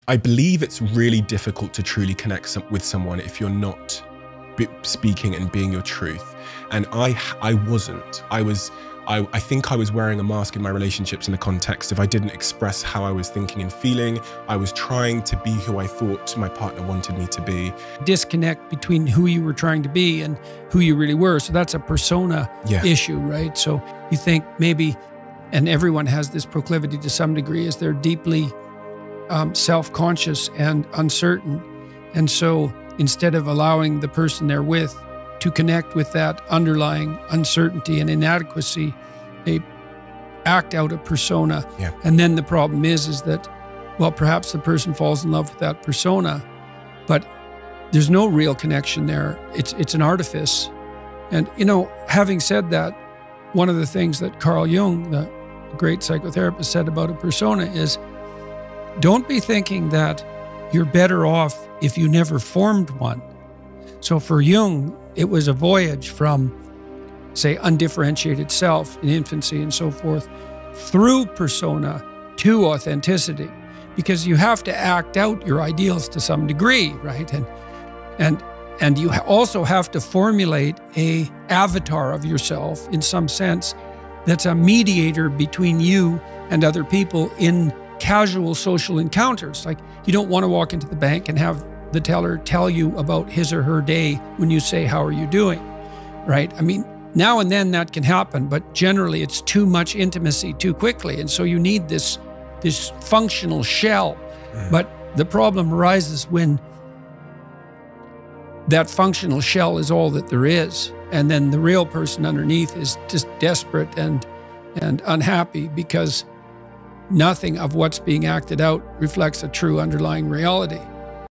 I believe it's really difficult to truly connect with someone if you're not speaking and being your truth. And I wasn't. I think I was wearing a mask in my relationships in the context of I didn't express how I was thinking and feeling. I was trying to be who I thought my partner wanted me to be. Disconnect between who you were trying to be and who you really were. So that's a persona issue, right? So you think maybe, and everyone has this proclivity to some degree, is they're deeply self-conscious and uncertain. And so instead of allowing the person they're with to connect with that underlying uncertainty and inadequacy, they act out a persona. Yeah. And then the problem is that, well, perhaps the person falls in love with that persona, but there's no real connection there. It's an artifice. And, you know, having said that, one of the things that Carl Jung, the great psychotherapist, said about a persona is, don't be thinking that you're better off if you never formed one. So for Jung, it was a voyage from, say, undifferentiated self in infancy and so forth, through persona to authenticity, because you have to act out your ideals to some degree, right? And you also have to formulate a avatar of yourself in some sense that's a mediator between you and other people in casual social encounters. Like, you don't want to walk into the bank and have the teller tell you about his or her day when you say, "How are you doing?" Right? I mean, now and then that can happen, but generally it's too much intimacy too quickly. And so you need this functional shell. But the problem arises when that functional shell is all that there is. And then the real person underneath is just desperate and unhappy because nothing of what's being acted out reflects a true underlying reality.